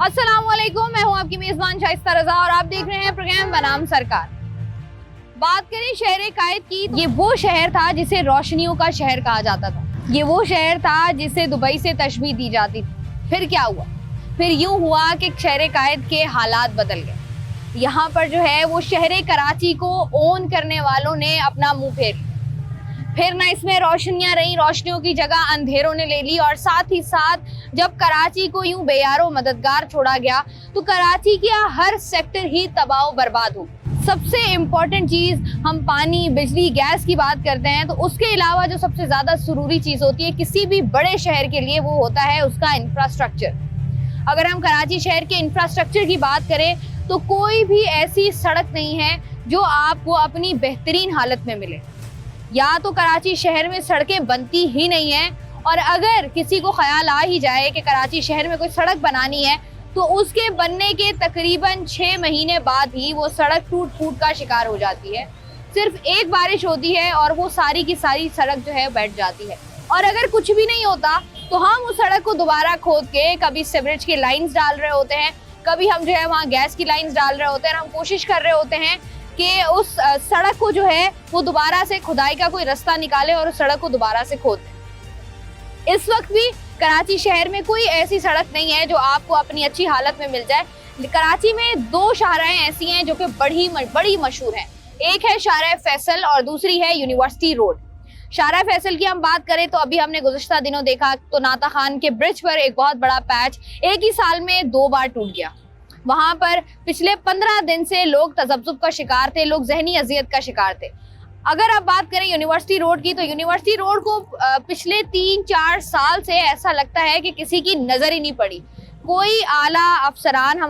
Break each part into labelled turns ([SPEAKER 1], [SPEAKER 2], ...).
[SPEAKER 1] अस्सलामुअलैकुम, मैं हूं आपकी मेजबान शाइस्ता रजा और आप देख रहे हैं प्रोग्राम बनाम सरकार। बात करें शहर कायद की, ये वो शहर था जिसे रोशनियों का शहर कहा जाता था। ये वो शहर था जिसे दुबई से तशबीह दी जाती थी। फिर क्या हुआ? फिर यूं हुआ कि शहर कायद के हालात बदल गए। यहाँ पर जो है वो शहर कराची को ओन करने वालों ने अपना मुंह फेर लिया। फिर ना इसमें रोशनियां रही, रोशनियों की जगह अंधेरों ने ले ली। और साथ ही साथ जब कराची को यूं बेयारो मददगार छोड़ा गया तो कराची का हर सेक्टर ही तबाह बर्बाद हो। सबसे इम्पोर्टेंट चीज, हम पानी, बिजली, गैस की बात करते हैं तो उसके अलावा जो सबसे ज्यादा जरूरी चीज होती है किसी भी बड़े शहर के लिए, वो होता है उसका इंफ्रास्ट्रक्चर। अगर हम कराची शहर के इंफ्रास्ट्रक्चर की बात करें तो कोई भी ऐसी सड़क नहीं है जो आपको अपनी बेहतरीन हालत में मिले। या तो कराची शहर में सड़कें बनती ही नहीं है, और अगर किसी को ख्याल आ ही जाए कि कराची शहर में कोई सड़क बनानी है तो उसके बनने के तकरीबन 6 महीने बाद ही वो सड़क टूट फूट का शिकार हो जाती है। सिर्फ एक बारिश होती है और वो सारी की सारी सड़क जो है बैठ जाती है। और अगर कुछ भी नहीं होता तो हम उस सड़क को दोबारा खोद के कभी सीवरेज की लाइंस डाल रहे होते हैं, कभी हम जो है वहाँ गैस की लाइंस डाल रहे होते हैं। हम कोशिश कर रहे होते हैं कि उस सड़क को जो है वो दोबारा से खुदाई का कोई रास्ता निकाले और उस सड़क को दोबारा से खोद दें। इस वक्त भी कराची शहर में कोई ऐसी सड़क नहीं है जो आपको अपनी अच्छी हालत में मिल जाए। कराची में 2 शाहराएं ऐसी हैं जो कि बड़ी मशहूर हैं। एक है शाहरा फैसल और दूसरी है यूनिवर्सिटी रोड। शाहरा फैसल की हम बात करें तो अभी हमने गुज़श्ता दिनों देखा तो नाता खान के ब्रिज पर एक बहुत बड़ा पैच एक ही साल में 2 बार टूट गया। वहां पर पिछले 15 दिन से लोग तजब्जुब का शिकार थे, लोग जहनी अजियत का शिकार थे। अगर आप बात करें यूनिवर्सिटी रोड की तो यूनिवर्सिटी रोड को पिछले 3-4 साल से ऐसा लगता है कि किसी की नजर ही नहीं पड़ी। कोई आला अफसरान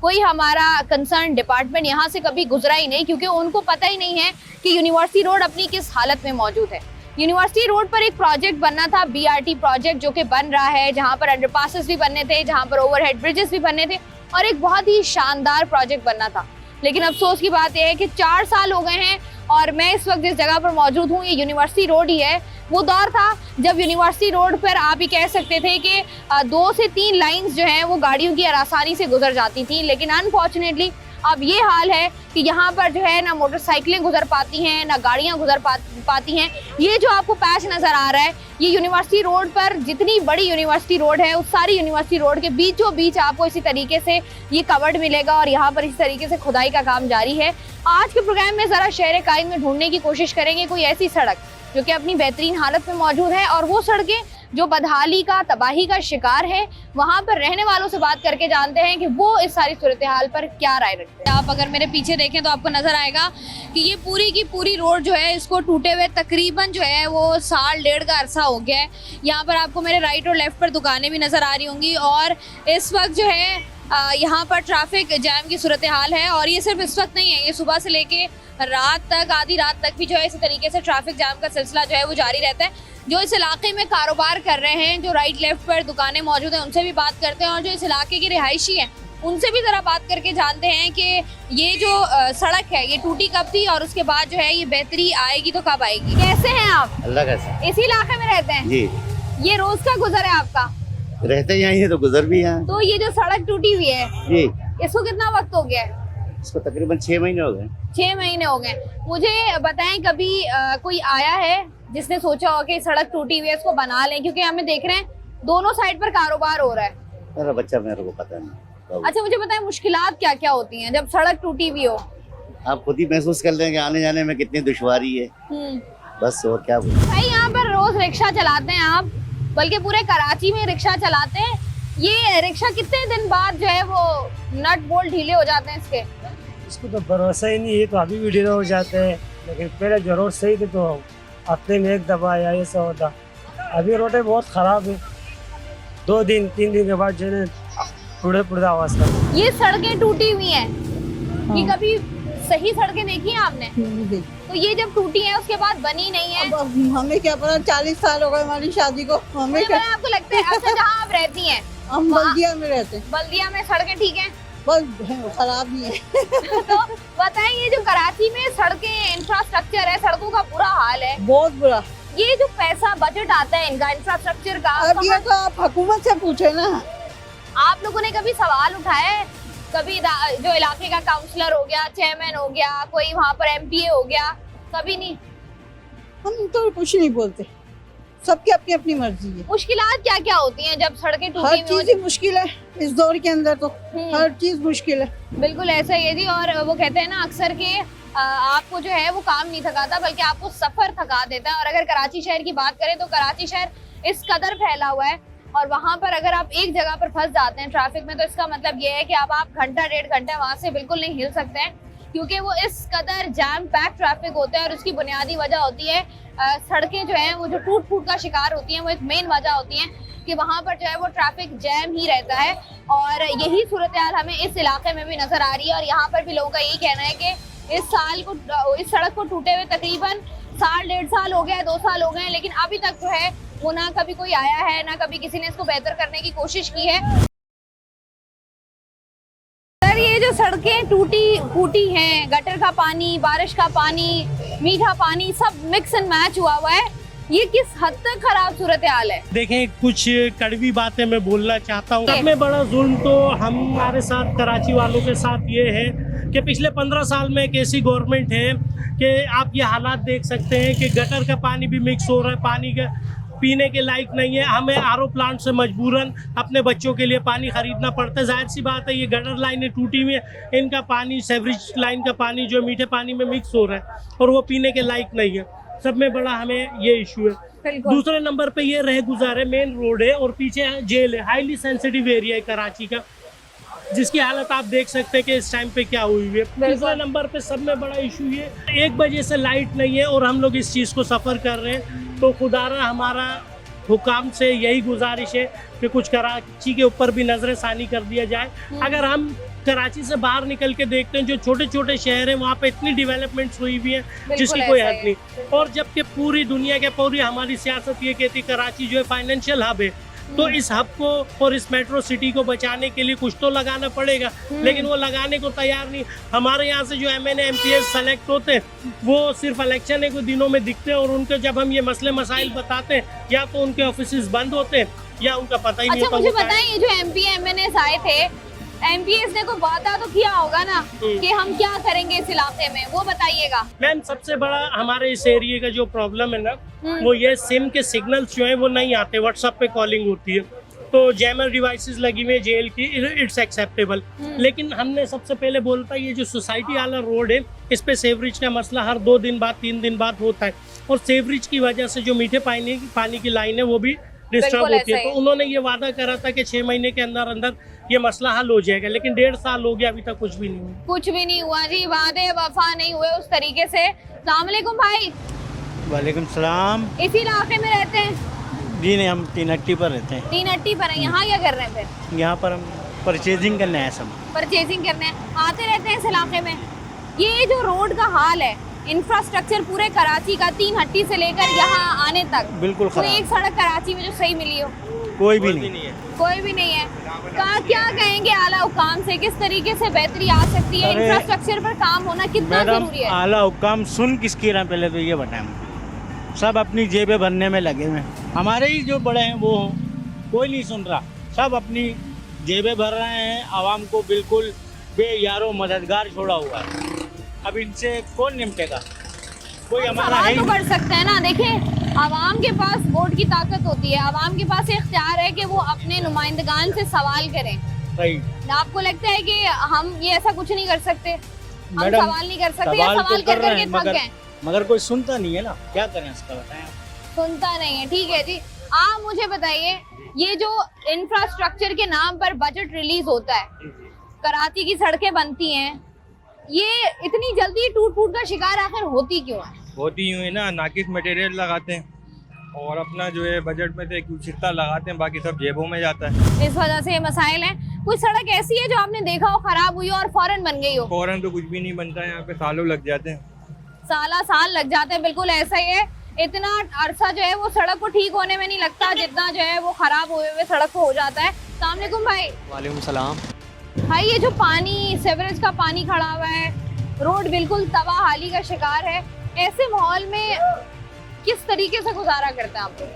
[SPEAKER 1] कोई हमारा कंसर्न डिपार्टमेंट यहाँ से कभी गुजरा ही नहीं, क्योंकि उनको पता ही नहीं है कि यूनिवर्सिटी रोड अपनी किस हालत में मौजूद है। यूनिवर्सिटी रोड पर एक प्रोजेक्ट बनना था, BRT प्रोजेक्ट, जो कि बन रहा है, जहाँ पर अंडरपासेस भी बनने थे, जहाँ पर ओवरहेड ब्रिजेस भी बनने थे और एक बहुत ही शानदार प्रोजेक्ट बनना था। लेकिन अफसोस की बात यह है कि 4 साल हो गए हैं और मैं इस वक्त जिस जगह पर मौजूद हूँ ये यूनिवर्सिटी रोड ही है। वो दौर था जब यूनिवर्सिटी रोड पर आप ही कह सकते थे कि 2 से 3 लाइंस जो हैं वो गाड़ियों की आसानी से गुजर जाती थी। लेकिन अनफॉर्चुनेटली अब ये हाल है कि यहाँ पर जो है ना मोटरसाइकिलें गुजर पाती हैं, ना गाड़ियाँ गुजर पाती हैं। ये जो आपको पैच नज़र आ रहा है ये यूनिवर्सिटी रोड पर, जितनी बड़ी यूनिवर्सिटी रोड है उस सारी यूनिवर्सिटी रोड के बीचों बीच आपको इसी तरीके से ये कवर्ड मिलेगा और यहाँ पर इसी तरीके से खुदाई का काम जारी है। आज के प्रोग्राम में ज़रा शहर कायद में ढूंढने की कोशिश करेंगे कोई ऐसी सड़क जो कि अपनी बेहतरीन हालत में मौजूद है, और वो सड़कें जो बदहाली का, तबाही का शिकार है। वहाँ पर रहने वालों से बात करके जानते हैं कि वो इस सारी सूरत हाल पर क्या राय रखते हैं। आप अगर मेरे पीछे देखें तो आपको नजर आएगा कि ये पूरी की पूरी रोड जो है इसको टूटे हुए तकरीबन जो है वो 1.5 का अरसा हो गया है। यहाँ पर आपको मेरे राइट और लेफ्ट पर दुकानें भी नजर आ रही होंगी और इस वक्त जो है यहाँ पर ट्रैफिक जैम की सूरत हाल है। और ये सिर्फ इस वक्त नहीं है, ये सुबह से लेके रात तक, आधी रात तक भी जो है इसी तरीके से ट्रैफिक जैम का सिलसिला जो है वो जारी रहता है। जो इस इलाके में कारोबार कर रहे हैं, जो राइट लेफ्ट पर दुकानें मौजूद हैं, उनसे भी बात करते हैं और जो इस इलाके के रिहायशी हैं उनसे भी ज़रा बात करके जानते हैं कि ये जो सड़क है ये टूटी कब थी और उसके बाद जो है ये बेहतरी आएगी तो कब आएगी। कैसे हैं आप?
[SPEAKER 2] अल्लाह का।
[SPEAKER 1] इसी इलाके में रहते हैं
[SPEAKER 2] जी।
[SPEAKER 1] ये रोज का गुजर है आपका?
[SPEAKER 2] रहते यहीं है तो गुजर भी है।
[SPEAKER 1] तो ये जो सड़क टूटी हुई है
[SPEAKER 2] जी,
[SPEAKER 1] इसको कितना वक्त हो गया है?
[SPEAKER 2] इसको तकरीबन 6 महीने हो गए।
[SPEAKER 1] 6 महीने हो गए। मुझे बताएं, कभी कोई आया है जिसने सोचा हो कि सड़क टूटी हुई है इसको बना लें? क्योंकि हमें देख रहे हैं दोनों साइड पर कारोबार हो रहा है।
[SPEAKER 2] मेरा बच्चा, मेरे को पता नहीं।
[SPEAKER 1] अच्छा, मुझे बताएं मुश्किलात क्या क्या होती हैं जब सड़क टूटी हुई हो?
[SPEAKER 2] आप खुद ही महसूस कर लेंगे आने जाने में कितनी दुश्वारी है। बस और क्या बोलूं।
[SPEAKER 1] भाई यहाँ पर रोज रिक्शा चलाते हैं आप, बल्कि पूरे कराची में रिक्शा चलाते हैं। ये रिक्शा कितने दिन बाद जो है वो नट बोल्ट ढीले हो जाते हैं इसके?
[SPEAKER 3] इसको तो भरोसा ही नहीं है, तो अभी भी ढीले हो जाते हैं। लेकिन पहले जरूर सही थे तो हफ्ते में 1 दफा या ऐसा होता। अभी रोडें बहुत खराब है, 2 दिन 3 दिन के बाद जो है पुड़े आवाज कर।
[SPEAKER 1] ये सड़कें टूटी हुई हैं, ये कभी सही सड़कें देखी हैं आपने? तो ये जब टूटी है उसके बाद बनी नहीं है।
[SPEAKER 4] अब हमें क्या पता, 40 साल हो गए हमारी शादी को। हमें क्या,
[SPEAKER 1] आपको लगता है? अच्छा, जहाँ आप रहती हैं
[SPEAKER 4] हम बल्दिया में रहते हैं।
[SPEAKER 1] बल्दिया में सड़कें ठीक हैं?
[SPEAKER 4] बस खराब ही है।
[SPEAKER 1] तो बताएं, ये जो कराची में सड़कें, इंफ्रास्ट्रक्चर है, सड़कों का बुरा हाल है,
[SPEAKER 4] बहुत बुरा।
[SPEAKER 1] ये जो पैसा बजट आता है इनका इंफ्रास्ट्रक्चर का,
[SPEAKER 4] अब ये तो आप हुकूमत से पूछे ना।
[SPEAKER 1] आप लोगों ने कभी सवाल उठाया है? कभी जो इलाके का काउंसलर हो गया, चेयरमैन हो गया, कोई वहाँ पर एमपीए हो गया, कभी नहीं?
[SPEAKER 4] हम तो कुछ नहीं बोलते, सबकी अपनी अपनी मर्जी है।
[SPEAKER 1] मुश्किलात क्या क्या होती हैं जब सड़कें टूटी
[SPEAKER 4] हर
[SPEAKER 1] हुई
[SPEAKER 4] चीज ही मुश्किल है इस दौर के अंदर, तो हर चीज मुश्किल है।
[SPEAKER 1] बिल्कुल ऐसा ही है जी। और वो कहते हैं ना अक्सर के आपको जो है वो काम नहीं थकाता बल्कि आपको सफर थका देता है। और अगर कराची शहर की बात करें तो कराची शहर इस कदर फैला हुआ है और वहां पर अगर आप एक जगह पर फंस जाते हैं ट्रैफिक में, तो इसका मतलब ये है कि अब आप घंटा 1.5 घंटा वहां से बिल्कुल नहीं हिल सकते हैं, क्योंकि वो इस कदर जैम पैक ट्रैफिक होता है। और उसकी बुनियादी वजह होती है सड़कें जो हैं वो जो टूट फूट का शिकार होती हैं, वो एक मेन वजह होती है कि वहाँ पर जो है वो ट्रैफिक जैम ही रहता है। और यही सूरत हाल हमें इस इलाके में भी नजर आ रही है। और यहाँ पर भी लोगों का यही कहना है कि इस सड़क को टूटे हुए तकरीबन 1.5 साल हो गया है, 2 साल हो गए हैं, लेकिन अभी तक जो है वो ना कभी कोई आया है, ना कभी किसी ने इसको बेहतर करने की कोशिश की है। सर, ये जो सड़कें टूटी फूटी हैं, गटर का पानी, बारिश का पानी, मीठा पानी, सब मिक्स एंड मैच हुआ है, ये किस हद तक खराब सूरत हाल है?
[SPEAKER 5] देखें, कुछ कड़वी बातें मैं बोलना चाहता हूँ। सबसे बड़ा जुल्म तो हमारे साथ कराची वालों के साथ ये है कि पिछले 15 साल में एक ऐसी गवर्नमेंट है कि आप ये हालात देख सकते हैं कि गटर का पानी भी मिक्स हो रहा है, पानी का पीने के लायक नहीं है। हमें आरओ प्लांट से मजबूरन अपने बच्चों के लिए पानी खरीदना पड़ता है। जाहिर सी बात है, ये गटर लाइनें टूटी हुई हैं, इनका पानी, सेवरेज लाइन का पानी जो मीठे पानी में मिक्स हो रहा है और वो पीने के लायक नहीं है। सब में बड़ा हमें ये इशू है। दूसरे नंबर पे ये रह गुजारे मेन रोड है और पीछे जेल है, हाईली सेंसिटिव एरिया है कराची का, जिसकी हालत आप देख सकते हैं कि इस टाइम पे क्या हुई है। तीसरे नंबर पे सब में बड़ा इशू ये 1 बजे से लाइट नहीं है और हम लोग इस चीज़ को सफ़र कर रहे हैं। तो खुदारा हमारा हुकाम से यही गुजारिश है कि कुछ कराची के ऊपर भी नजर सानी कर दिया जाए। अगर हम कराची से बाहर निकल के देखते हैं, जो छोटे छोटे शहर हैं वहाँ पे इतनी डेवलपमेंट्स हुई हुई है जिसकी कोई हद नहीं। और जबकि पूरी दुनिया के पूरी हमारी सियासत ये कहती है कराची जो है फाइनेंशियल हब है, तो इस हब को और इस मेट्रो सिटी को बचाने के लिए कुछ तो लगाना पड़ेगा, लेकिन वो लगाने को तैयार नहीं। हमारे यहाँ से जो MNA MPs सेलेक्ट होते हैं वो सिर्फ इलेक्शन के दिनों में दिखते हैं और उनके जब हम ये मसले मसाइल बताते हैं या तो उनके ऑफिस बंद होते हैं या उनका पता ही नहीं होता।
[SPEAKER 1] मुझे बताएं, ये जो MP MNAs आए थे, MPs ने को वादा तो किया होगा ना कि हम क्या करेंगे इस इलाके में, वो बताइएगा।
[SPEAKER 5] मैम, सबसे बड़ा हमारे इस एरिया का जो प्रॉब्लम है ना, वो ये सिम के सिग्नल्स जो हैं वो नहीं आते, व्हाट्सएप पे कॉलिंग होती है, तो जैमर डिवाइसेस लगी हुई है जेल की, इट्स एक्सेप्टेबल। लेकिन हमने सबसे पहले बोलता है ये जो सोसाइटी वाला रोड है इस पे सेवरेज का मसला हर 2 दिन बाद 3 दिन बाद होता है और सेवरेज की वजह से जो मीठे पानी की लाइन है वो भी डिस्टर्ब होती है। तो उन्होंने ये वादा करा था कि 6 महीने के अंदर अंदर ये मसला हल हो जाएगा, लेकिन 1.5 साल हो गया, अभी तक कुछ भी नहीं हुआ।
[SPEAKER 1] कुछ भी नहीं हुआ जी, वादे वफा नहीं हुए उस तरीके से। अस्सलाम वालेकुम भाई।
[SPEAKER 6] वालेकुम सलाम।
[SPEAKER 1] इसी इलाके में रहते हैं?
[SPEAKER 6] जी नहीं, हम 3 अट्टी पर रहते हैं।
[SPEAKER 1] 3 अट्टी पर है। यहाँ क्या कर रहे हैं फिर?
[SPEAKER 6] यहाँ पर हम परचेजिंग करने आए, सब
[SPEAKER 1] परचेजिंग करने आते रहते हैं इस इलाके में। ये जो रोड का हाल है, इंफ्रास्ट्रक्चर पूरे कराची का 3 हट्टी से लेकर यहाँ आने तक
[SPEAKER 6] बिल्कुल
[SPEAKER 1] कोई
[SPEAKER 6] खराब।
[SPEAKER 1] एक सड़क कराची में जो सही मिली हो?
[SPEAKER 6] कोई भी नहीं है।
[SPEAKER 1] कोई भी नहीं है। क्या कहेंगे आला हुकाम से, किस तरीके से बेहतरी आ सकती है? इंफ्रास्ट्रक्चर पर काम होना कितना जरूरी है?
[SPEAKER 6] आला हुकाम सुन किसकी रहा, पहले तो ये बताएं। सब अपनी जेबें भरने में लगे हुए हैं, हमारे ही जो बड़े हैं वो कोई नहीं सुन रहा, सब अपनी जेबें भर रहे हैं, आवाम को बिल्कुल बेयारो मददगार छोड़ा हुआ है। अब इनसे कौन निपटेगा? कोई हमारा है
[SPEAKER 1] तो कर सकते हैं ना। देखिए, आवाम के पास वोट की ताकत होती है, आवाम के पास इख्तियार है कि वो अपने नुमाइंदगान से सवाल करें।
[SPEAKER 6] सही।
[SPEAKER 1] आपको लगता है कि हम ये ऐसा कुछ नहीं कर सकते? हम सवाल नहीं कर सकते या सवाल कर करके थक गए?
[SPEAKER 6] मगर कोई सुनता नहीं है ना, क्या करें इसका बताएं।
[SPEAKER 1] सुनता नहीं है, ठीक है जी। आप मुझे बताइए, ये जो इंफ्रास्ट्रक्चर के नाम पर बजट रिलीज होता है, कराची की सड़कें बनती हैं, ये इतनी जल्दी टूट फूट का शिकार आखिर होती क्यों है?
[SPEAKER 7] होती यूँ है ना, नाकिस मटेरियल लगाते हैं और अपना जो है बजट में से कुछ हिस्सा लगाते हैं, बाकी सब जेबों में जाता है।
[SPEAKER 1] इस वजह से ये मसाइल हैं। कोई सड़क ऐसी है जो आपने देखा हो खराब हुई हो और फौरन बन गई हो?
[SPEAKER 7] फौरन तो कुछ भी नहीं बनता है, यहाँ पे सालों लग जाते हैं।
[SPEAKER 1] साल लग जाते हैं, बिल्कुल ऐसा ही है। इतना अरसा जो है वो सड़क को ठीक होने में नहीं लगता जितना जो है वो खराब हुए सड़क को हो जाता है। अस्सलाम वालेकुम भाई।
[SPEAKER 8] वालेकुम सलाम।
[SPEAKER 1] भाई, ये जो पानी, सेवरेज का पानी खड़ा हुआ है, रोड बिल्कुल तबाहाली का शिकार है, ऐसे माहौल में किस तरीके से गुजारा करते हैं आप लोग?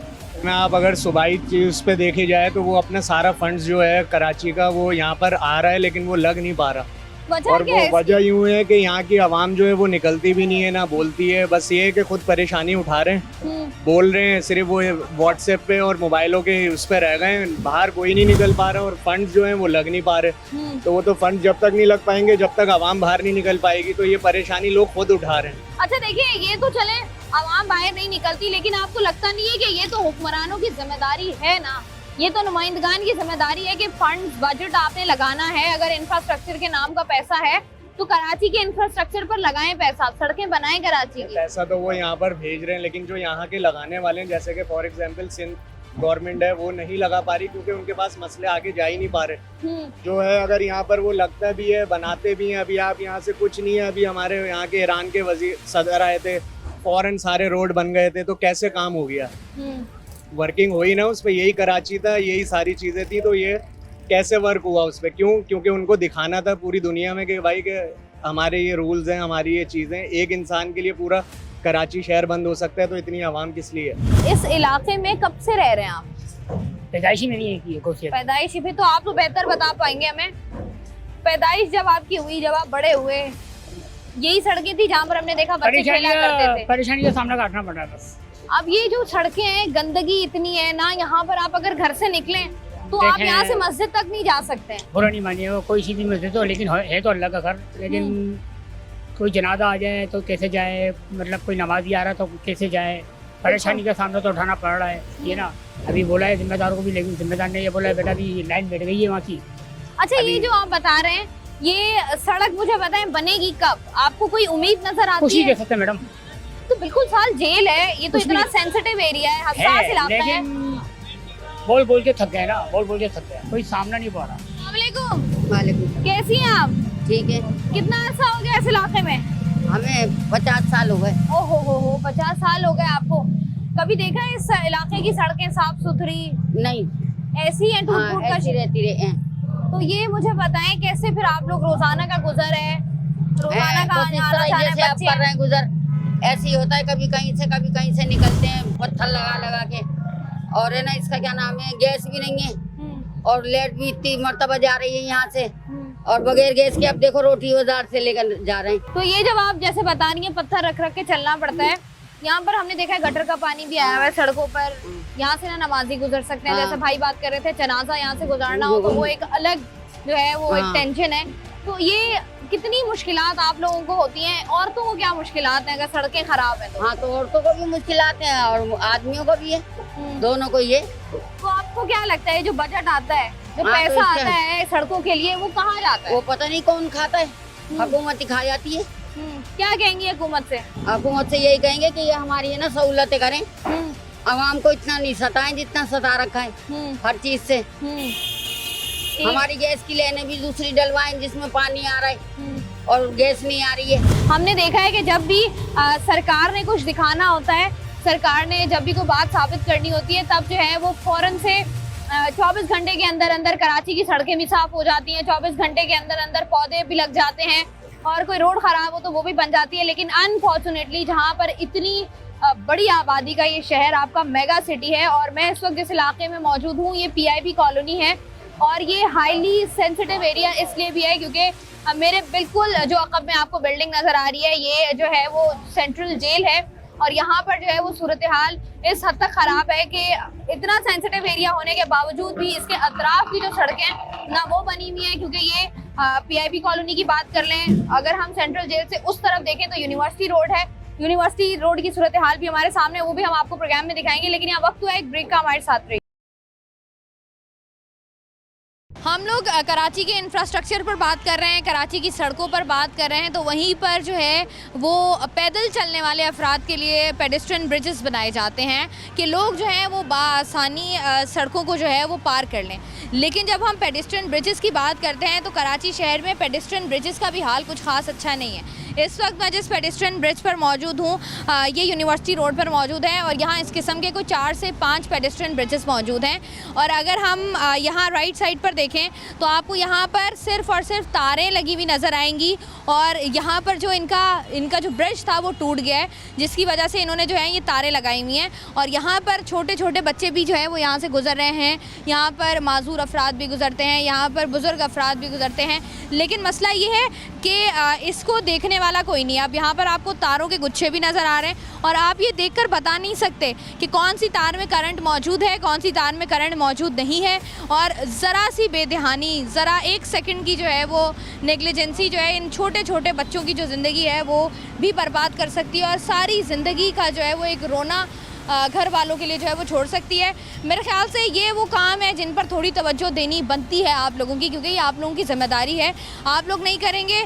[SPEAKER 8] में आप अगर सूबाई चीज़ पे देखी जाए तो वो अपना सारा फंड्स जो है कराची का वो यहाँ पर आ रहा है, लेकिन वो लग नहीं पा रहा।
[SPEAKER 1] वजह
[SPEAKER 8] और
[SPEAKER 1] क्या
[SPEAKER 8] वो
[SPEAKER 1] है?
[SPEAKER 8] वजह यूँ है कि यहाँ की आवाम जो है वो निकलती भी नहीं है ना बोलती है, बस ये है कि खुद परेशानी उठा रहे हैं, बोल रहे हैं, सिर्फ वो व्हाट्सएप पे और मोबाइलों के उस पर रह गए हैं, बाहर कोई नहीं निकल पा रहा और फंड जो है वो लग नहीं पा रहे। तो वो तो फंड जब तक नहीं लग पाएंगे, जब तक आवाम बाहर नहीं निकल पाएगी, तो ये परेशानी लोग खुद उठा रहे हैं।
[SPEAKER 1] अच्छा देखिए, ये तो चले आवाम बाहर नहीं निकलती, लेकिन आपको लगता नहीं है कि ये तो हुक्मरानों की जिम्मेदारी है ना, ये तो नुमाइंदगान की जिम्मेदारी है कि फंड बजट आपने लगाना है, अगर इंफ्रास्ट्रक्चर के नाम का पैसा है तो कराची के इंफ्रास्ट्रक्चर पर लगाएं पैसा, सड़कें बनाएं कराची की।
[SPEAKER 8] पैसा तो वो यहाँ पर भेज रहे हैं, लेकिन जो यहाँ के लगाने वाले हैं, जैसे कि फॉर एग्जांपल सिंध गवर्नमेंट है, वो नहीं लगा पा रही क्योंकि उनके पास मसले आगे जा ही नहीं पा रहे। जो है अगर यहाँ पर वो लगता भी है, बनाते भी हैं, अभी आप यहाँ से कुछ नहीं है, अभी हमारे यहाँ के ईरान के वजीर सदर आए थे, फौरन सारे रोड बन गए थे, तो कैसे काम हो गया? वर्किंग हुई ना उस पर, यही कराची था, यही सारी चीज़ें थी, तो ये कैसे वर्क हुआ उस पर? क्यों? क्योंकि उनको दिखाना था पूरी दुनिया में कि भाई के हमारे ये रूल्स हैं, हमारी ये चीज़ें। एक इंसान के लिए पूरा कराची शहर बंद हो सकता है, तो इतनी आवाम किस लिए है?
[SPEAKER 1] इस इलाके में कब से रह रहे हैं आप?
[SPEAKER 3] पैदाइशी में नहीं है,
[SPEAKER 1] पैदाइशी भी तो आप तो बेहतर बता पाएंगे हमें। पैदाइश जब आपकी हुई, जब आप बड़े हुए, यही सड़कें थी जहाँ पर हमने देखा बच्चे खेला करते थे।
[SPEAKER 3] परेशानी का सामना करना पड़ रहा है बस।
[SPEAKER 1] अब ये जो सड़कें हैं, गंदगी इतनी है ना, यहाँ पर आप अगर घर से निकलें तो आप यहाँ से मस्जिद तक नहीं जा सकते हैं।
[SPEAKER 3] बुरा नहीं मानिए, वो कोई सीधी मस्जिद हो, लेकिन है तो अल्लाह का घर, लेकिन कोई जनाजा आ जाए तो कैसे जाए, मतलब कोई नमाजी आ रहा तो कैसे जाए, परेशानी का सामना तो उठाना पड़ रहा है ये ना। अभी बोला है जिम्मेदार को भी, लेकिन जिम्मेदार ने ये बोला है बेटा भी लाइन बैठ गई है वहाँ की।
[SPEAKER 1] अच्छा, ये जो आप बता रहे हैं, ये सड़क मुझे बताएं बनेगी कब? आपको कोई उम्मीद नजर आती है?
[SPEAKER 3] कुछ नहीं कह सकते मैडम।
[SPEAKER 1] तो बिल्कुल साल जेल है, ये तो इतना सेंसिटिव एरिया है, हसास इलाका है।
[SPEAKER 3] बोल बोल के थक गए ना, बोल बोल के थक गए, कोई सामना नहीं पा रहा।
[SPEAKER 1] अस्सलामुअलैकुम।
[SPEAKER 9] वालेकुम।
[SPEAKER 1] कैसी हैं आप?
[SPEAKER 9] ठीक है।
[SPEAKER 1] कितना अर्सा हो गया इस इलाके में?
[SPEAKER 9] हमें 50 साल हो गए।
[SPEAKER 1] ओहो हो 50 साल हो गए आपको। कभी देखा है इस इलाके की सड़कें साफ सुथरी?
[SPEAKER 9] नहीं,
[SPEAKER 1] ऐसी है, टूट फूट
[SPEAKER 9] ऐसी रहती रहे।
[SPEAKER 1] तो ये मुझे बताएं, कैसे फिर आप लोग रोजाना का गुजर है? रोजाना का
[SPEAKER 9] तो इस तरह जैसे आप कर रहे हैं गुजर, ऐसे ही होता है, कभी कहीं से निकलते हैं पत्थर लगा लगा के। और है ना, इसका क्या नाम है, गैस भी नहीं है और लाइट भी इतनी मरतबा जा रही है यहाँ से, और बगैर गैस के अब देखो रोटी बाजार से लेकर जा रहे हैं।
[SPEAKER 1] तो ये जब आप जैसे बता रही हैं पत्थर रख रख के चलना पड़ता है, यहाँ पर हमने देखा है गटर का पानी भी आया हुआ है सड़कों पर, यहाँ से ना नमाजी गुजर सकते हैं। जैसे भाई बात कर रहे थे, जनाजा यहाँ से गुजारना हो तो वो एक अलग जो है वो एक टेंशन है। तो ये कितनी मुश्किलात आप लोगों को होती हैं? औरतों को क्या मुश्किलात हैं अगर सड़कें खराब हैं तो?
[SPEAKER 9] हाँ, तो औरतों को भी मुश्किलात हैं और आदमियों को भी है, दोनों को ये।
[SPEAKER 1] तो आपको क्या लगता है जो बजट आता है, जो पैसा आता है सड़कों के लिए, वो कहाँ जाता है?
[SPEAKER 9] वो पता नहीं कौन खाता है, हुकूमत ही खा जाती है।
[SPEAKER 1] क्या कहेंगे हुकूमत से?
[SPEAKER 9] हुकूमत से यही कहेंगे कि ये हमारी है ना सहूलतें करें, आवाम को इतना नहीं सताएं जितना सता रखा है हर चीज से। हमारी गैस की लाइनें भी दूसरी डलवाएं जिसमें पानी आ रहा है और गैस नहीं आ रही है।
[SPEAKER 1] हमने देखा है कि जब भी सरकार ने कुछ दिखाना होता है, सरकार ने जब भी कोई बात साबित करनी होती है, तब जो है वो फौरन से 24 घंटे के अंदर अंदर कराची की सड़कें भी साफ हो जाती हैं, 24 घंटे के अंदर अंदर पौधे भी लग जाते हैं, और कोई रोड खराब हो तो वो भी बन जाती है। लेकिन अनफॉर्चुनेटली जहाँ पर इतनी बड़ी आबादी का ये शहर आपका मेगा सिटी है, और मैं इस वक्त जिस इलाके में मौजूद हूँ ये PIP कॉलोनी है, और ये हाईली सेंसिटिव एरिया इसलिए भी है क्योंकि मेरे बिल्कुल जो अकब में आपको बिल्डिंग नजर आ रही है, ये जो है वो सेंट्रल जेल है, और यहाँ पर जो है वो सूरत हाल इस हद तक खराब है कि इतना सेंसिटिव एरिया होने के बावजूद भी इसके अतराफ की जो सड़कें ना वो बनी हुई हैं। क्योंकि ये PIP कॉलोनी की बात कर लें, अगर हम सेंट्रल जेल से उस तरफ देखें तो यूनिवर्सिटी रोड है, यूनिवर्सिटी रोड की सूरत हाल भी हमारे सामने, वो भी हम आपको प्रोग्राम में दिखाएंगे। लेकिन यहाँ वक्त हुआ एक ब्रेक का, हमारे साथ रहिए। हम लोग कराची के इंफ्रास्ट्रक्चर पर बात कर रहे हैं, कराची की सड़कों पर बात कर रहे हैं, तो वहीं पर जो है वो पैदल चलने वाले अफराद के लिए पेडेस्ट्रियन ब्रिजेस बनाए जाते हैं कि लोग जो हैं वो बासानी सड़कों को जो है वो पार कर लें। लेकिन जब हम पेडेस्ट्रियन ब्रिजेस की बात करते हैं तो कराची शहर में पेडेस्ट्रियन ब्रिजेस का भी हाल कुछ खास अच्छा नहीं है। इस वक्त मैं जिस पेडेस्ट्रियन ब्रिज पर मौजूद हूँ ये यूनिवर्सिटी रोड पर मौजूद है और यहाँ इस किस्म के कुछ 4 से 5 पेडेस्ट्रियन ब्रिजेस मौजूद हैं। और अगर हम यहाँ राइट साइड पर देखें तो आपको यहाँ पर सिर्फ और सिर्फ तारें लगी हुई नज़र आएंगी और यहाँ पर जो इनका जो ब्रिज था वो टूट गया है, जिसकी वजह से इन्होंने जो है ये तारें लगाई हुई हैं। और यहाँ पर छोटे छोटे बच्चे भी जो है वो यहाँ से गुजर रहे हैं, यहाँ पर माजूर अफराद भी गुजरते हैं, यहाँ पर बुज़ुर्ग अफराद भी गुजरते हैं। लेकिन मसला ये है कि इसको देखने वाला कोई नहीं। अब यहाँ पर आपको तारों के गुच्छे भी नज़र आ रहे हैं और आप ये देखकर बता नहीं सकते कि कौन सी तार में करंट मौजूद है, कौन सी तार में करंट मौजूद नहीं है। और ज़रा सी बेध्यानी, ज़रा 1 सेकंड की जो है वो नेग्लिजेंसी जो है इन छोटे छोटे बच्चों की जो ज़िंदगी है वो भी बर्बाद कर सकती है और सारी ज़िंदगी का जो है वो एक रोना घर वालों के लिए जो है वो छोड़ सकती है। मेरे ख्याल से ये वो काम है जिन पर थोड़ी तवज्जो देनी बनती है आप लोगों की, क्योंकि ये आप लोगों की ज़िम्मेदारी है। आप लोग नहीं करेंगे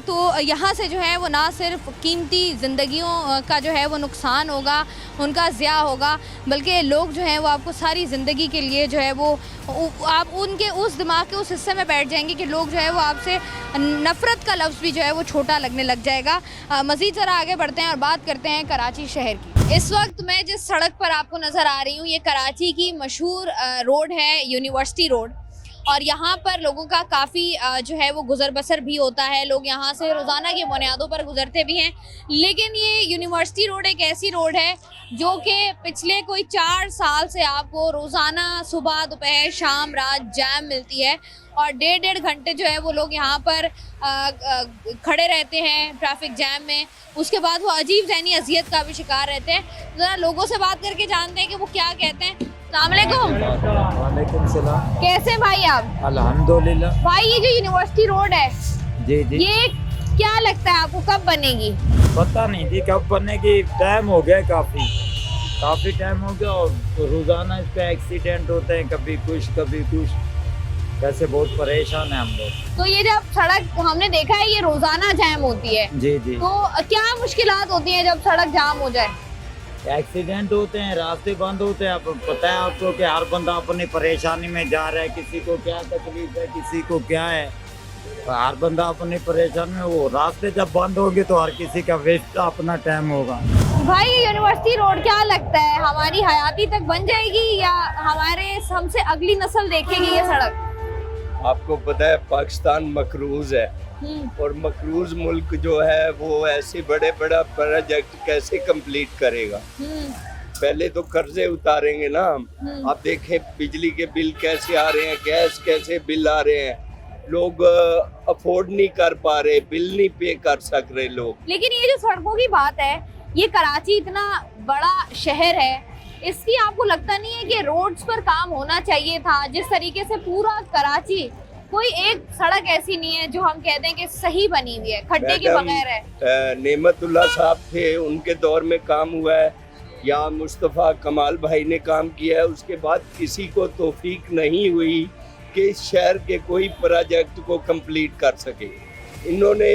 [SPEAKER 1] तो यहाँ से जो है वो ना सिर्फ कीमती ज़िंदगियों का जो है वो नुकसान होगा, उनका ज़िया होगा, बल्कि लोग जो हैं वो आपको सारी ज़िंदगी के लिए जो है वो आप उनके उस दिमाग के उस हिस्से में बैठ जाएंगे कि लोग जो है वो आपसे नफ़रत का लफ्ज़ भी जो है वो छोटा लगने लग जाएगा। मज़ीद ज़रा आगे बढ़ते हैं और बात करते हैं कराची शहर की। इस वक्त मैं जिस सड़क पर आपको नज़र आ रही हूँ ये कराची की मशहूर रोड है, यूनिवर्सिटी रोड। और यहाँ पर लोगों का काफ़ी जो है वो गुज़र बसर भी होता है, लोग यहाँ से रोज़ाना की बुनियादों पर गुज़रते भी हैं। लेकिन ये यूनिवर्सिटी रोड एक ऐसी रोड है जो कि पिछले कोई 4 साल से आपको रोज़ाना सुबह दोपहर शाम रात जैम मिलती है और 1.5 घंटे जो है वो लोग यहाँ पर खड़े रहते हैं ट्रैफिक जैम में। उसके बाद वो अजीब ज़हनी अजियत का भी शिकार रहते हैं। ज़रा लोगों से बात करके जानते हैं कि वो क्या कहते हैं। वालेकुम सलाम। कैसे भाई आप?
[SPEAKER 10] अल्हम्दुलिल्लाह।
[SPEAKER 1] भाई ये जो यूनिवर्सिटी रोड है
[SPEAKER 10] जी जी,
[SPEAKER 1] ये क्या लगता है आपको कब बनेगी?
[SPEAKER 10] पता नहीं जी कब बनेगी, टाइम हो गया काफी टाइम हो गया और रोजाना इस पे एक्सीडेंट होते हैं, कभी कुछ वैसे बहुत परेशान है हम लोग।
[SPEAKER 1] तो ये जब सड़क हमने देखा है ये रोजाना जाम होती है
[SPEAKER 10] जी जी,
[SPEAKER 1] तो क्या मुश्किलात होती है जब सड़क जाम हो जाए?
[SPEAKER 10] एक्सीडेंट होते हैं, रास्ते बंद होते हैं। आप पता है आपको कि हर बंदा अपनी परेशानी में जा रहा है, किसी को क्या तकलीफ है, किसी को क्या है, हर बंदा अपनी परेशानी में। वो रास्ते जब बंद होंगे तो हर किसी का वेस्ट अपना टाइम होगा।
[SPEAKER 1] भाई ये यूनिवर्सिटी रोड क्या लगता है हमारी हयाती तक बन जाएगी या हमसे अगली नस्ल देखेगी ये सड़क?
[SPEAKER 11] आपको पता है पाकिस्तान मकरूज है और मकरूज मुल्क जो है वो ऐसे बड़ा प्रोजेक्ट कैसे कंप्लीट करेगा? पहले तो कर्जे उतारेंगे ना हम। आप देखें बिजली के बिल कैसे आ रहे हैं, गैस कैसे बिल आ रहे हैं, लोग अफोर्ड नहीं कर पा रहे, बिल नहीं पे कर सक रहे लोग।
[SPEAKER 1] लेकिन ये जो सड़कों की बात है, ये कराची इतना बड़ा शहर है, इसकी आपको लगता नहीं है कि रोड्स पर काम होना चाहिए था? जिस तरीके से पूरा कराची, कोई एक सड़क ऐसी नहीं है जो हम कहते हैं कि सही बनी हुई है, खड्डे के बगैर है।
[SPEAKER 11] नेमतुल्लाह साहब थे, उनके दौर में काम हुआ है, या मुस्तफ़ा कमाल भाई ने काम किया है। उसके बाद किसी को तौफीक नहीं हुई कि इस शहर के कोई प्रोजेक्ट को कंप्लीट कर सके। इन्होंने,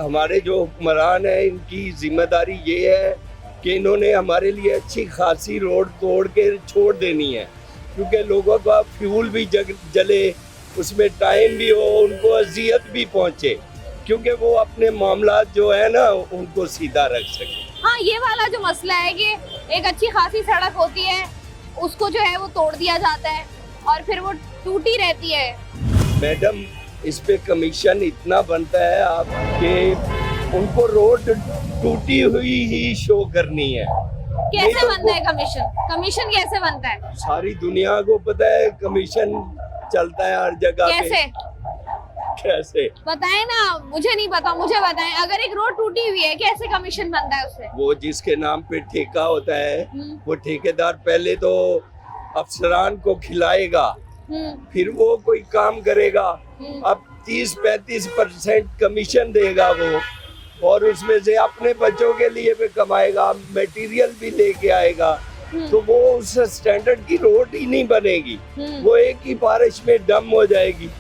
[SPEAKER 11] हमारे जो हुक्मरान हैं, इनकी जिम्मेदारी ये है कि इन्होंने हमारे लिए अच्छी खासी रोड तोड़ के छोड़ देनी है, क्योंकि लोगों का फ्यूल भी जले, उसमें टाइम भी हो, उनको अजियत भी पहुंचे, क्योंकि वो अपने मामला जो है ना उनको सीधा रख सके।
[SPEAKER 1] हाँ, ये वाला जो मसला है कि एक अच्छी खासी सड़क होती है, उसको जो है वो तोड़ दिया जाता है और फिर वो टूटी रहती है।
[SPEAKER 11] मैडम, इस पे कमीशन इतना बनता है आपके, उनको रोड टूटी हुई ही शो करनी है।
[SPEAKER 1] कैसे बनता है कमीशन कैसे बनता है?
[SPEAKER 11] सारी दुनिया को पता है कमीशन चलता है हर जगह। कैसे
[SPEAKER 1] बताएं ना, मुझे नहीं पता, मुझे बताएं। अगर एक रोड टूटी हुई है कैसे कमीशन बनता है उससे?
[SPEAKER 11] वो जिसके नाम पे ठेका होता है वो ठेकेदार पहले तो अफसरान को खिलाएगा, फिर वो कोई काम करेगा, अब 30-35% कमीशन देगा वो, और उसमें से अपने बच्चों के लिए भी कमाएगा, मटेरियल भी लेके आएगा, तो वो उस स्टैंडर्ड की रोड ही नहीं बनेगी, वो एक ही बारिश में डम हो जाएगी।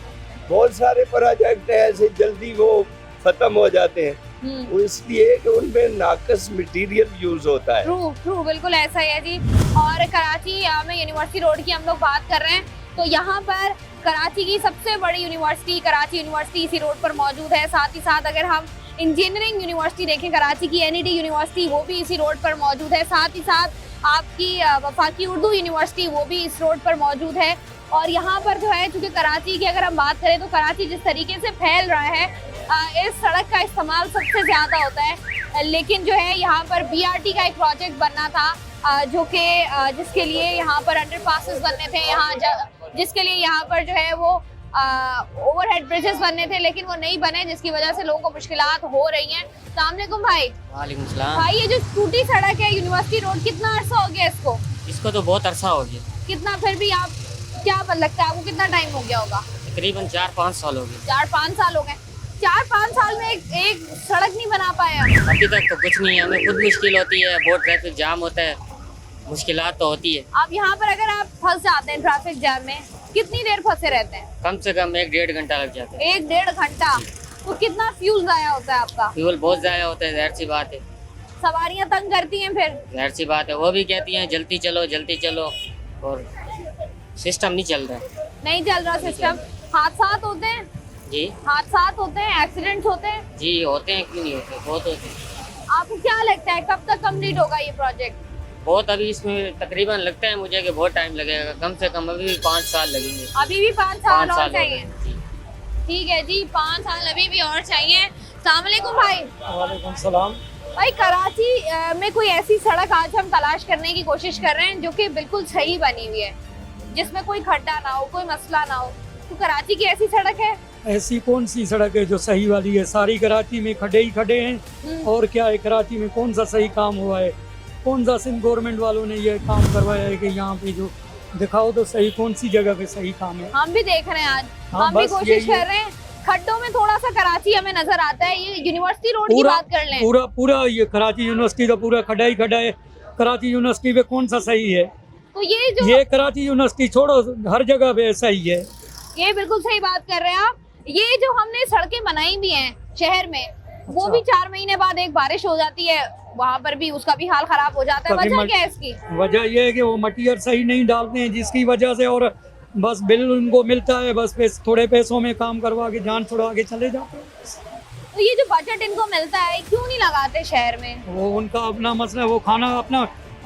[SPEAKER 11] बहुत सारे प्रोजेक्ट ऐसे जल्दी वो खत्म हो जाते हैं, इसलिए कि उनमें नाकस मटेरियल यूज होता है।
[SPEAKER 1] ट्रू, बिल्कुल ऐसा ही है जी। और कराची में यूनिवर्सिटी रोड की हम लोग बात कर रहे हैं, तो यहाँ पर कराची की सबसे बड़ी यूनिवर्सिटी कराची यूनिवर्सिटी इसी रोड पर मौजूद है। साथ ही साथ अगर हम इंजीनियरिंग यूनिवर्सिटी देखें कराची की, एनईडी यूनिवर्सिटी वो भी इसी रोड पर मौजूद है। साथ ही साथ आपकी वफाकी उर्दू यूनिवर्सिटी वो भी इस रोड पर मौजूद है। और यहाँ पर जो है, चूँकि कराची की अगर हम बात करें तो कराची जिस तरीके से फैल रहा है, इस सड़क का इस्तेमाल सबसे ज़्यादा होता है। लेकिन जो है यहाँ पर BRT का एक प्रोजेक्ट बनना था, जो कि जिसके लिए यहाँ पर अंडरपासेस बनने थे, जिसके लिए यहाँ पर जो है वो ओवरहेड ब्रिजेस बनने थे, लेकिन वो नहीं बने, जिसकी वजह से लोगों को मुश्किलात हो रही हैं। अस्सलाम वालेकुम भाई।
[SPEAKER 12] वालेकुम सलाम।
[SPEAKER 1] भाई ये जो टूटी सड़क है यूनिवर्सिटी रोड, कितना अरसा हो गया इसको?
[SPEAKER 12] इसको तो बहुत अरसा हो गया।
[SPEAKER 1] कितना, फिर भी आप क्या लगता है आपको कितना टाइम हो गया होगा?
[SPEAKER 12] तकरीबन 4-5 साल हो गए।
[SPEAKER 1] 4-5 साल हो गए। 4-5 साल में एक सड़क नहीं बना पाया?
[SPEAKER 12] अभी तक तो कुछ नहीं है, हमें खुद मुश्किल होती है, बहुत ट्रैफिक जाम होता है, मुश्किलात तो होती है।
[SPEAKER 1] अब यहाँ पर अगर आप फंस जाते हैं ट्रैफिक जाम में, कितनी देर फंसे रहते हैं?
[SPEAKER 12] कम से कम 1-1.5 घंटा लग जाता है।
[SPEAKER 1] 1-1.5 घंटा? तो कितना फ्यूल जाया होता है आपका?
[SPEAKER 12] फ्यूल बहुत ज़ाया होता है, जाहिर सी बात है।
[SPEAKER 1] सवारियाँ तंग करती हैं फिर?
[SPEAKER 12] जाहिर सी बात है, वो भी कहती हैं जल्दी चलो जल्दी चलो, और सिस्टम नहीं चल रहा।
[SPEAKER 1] नहीं चल रहा सिस्टम। हादसात होते हैं
[SPEAKER 12] जी,
[SPEAKER 1] हादसात होते हैं, एक्सीडेंट्स होते हैं
[SPEAKER 12] जी होते हैं, क्यों नहीं होते, बहुत होते हैं।
[SPEAKER 1] आपको क्या लगता है कब तक कंप्लीट होगा ये प्रोजेक्ट?
[SPEAKER 12] बहुत अभी इसमें तकरीबन लगता है मुझे कि बहुत टाइम लगेगा, कम से कम अभी भी 5 साल लगेंगे।
[SPEAKER 1] अभी भी 5 साल
[SPEAKER 12] 5
[SPEAKER 1] और
[SPEAKER 12] साल
[SPEAKER 1] चाहिए? ठीक है जी, 5 साल अभी भी और चाहिए। अस्सलाम वालेकुम भाई।
[SPEAKER 3] वालेकुम सलाम।
[SPEAKER 1] भाई कराची में कोई ऐसी सड़क आज हम तलाश करने की कोशिश कर रहे हैं जो कि बिल्कुल सही बनी हुई है, जिसमें कोई खड्डा ना हो, कोई मसला ना हो। तो कराची की ऐसी सड़क है?
[SPEAKER 3] ऐसी कौन सी सड़क है जो सही वाली है? सारी कराची में खड्डे ही खड्डे हैं। और क्या है, कराची में कौन सा सही काम हुआ है? कौन सा सिंध गवर्नमेंट वालों ने ये काम करवाया है कि यहाँ पे जो दिखाओ तो सही, कौन सी जगह पे सही काम है?
[SPEAKER 1] हम भी देख रहे हैं आज,
[SPEAKER 3] हाँ,
[SPEAKER 1] हम भी
[SPEAKER 3] बस
[SPEAKER 1] कोशिश
[SPEAKER 3] यही है।
[SPEAKER 1] कर रहे हैं। खड्डों में थोड़ा सा कराची हमें नजर आता है। ये यूनिवर्सिटी रोड की बात कर लें,
[SPEAKER 3] पूरा ये कराची यूनिवर्सिटी का पूरा खड्डा ही खड्डा है। कराची यूनिवर्सिटी पे कौन सा सही है?
[SPEAKER 1] तो ये
[SPEAKER 3] ये कराची यूनिवर्सिटी छोड़ो, हर जगह पे ऐसा ही है।
[SPEAKER 1] ये बिल्कुल सही बात कर रहे हैं आप। ये जो हमने सड़कें बनाई भी हैं शहर में, वो भी 4 महीने बाद एक बारिश हो जाती है, वहाँ पर भी उसका भी हाल खराब हो जाता है। वजह क्या है इसकी?
[SPEAKER 3] वजह ये है कि वो मटीरियल सही नहीं डालते हैं, जिसकी वजह से, और बस बिल उनको मिलता है, बस थोड़े पैसों में काम करवा के जान छुड़वा के चले जाते हैं।
[SPEAKER 1] तो ये जो बजट इनको मिलता है, क्यों नहीं लगाते शहर में?
[SPEAKER 3] वो उनका अपना मसला है, वो खाना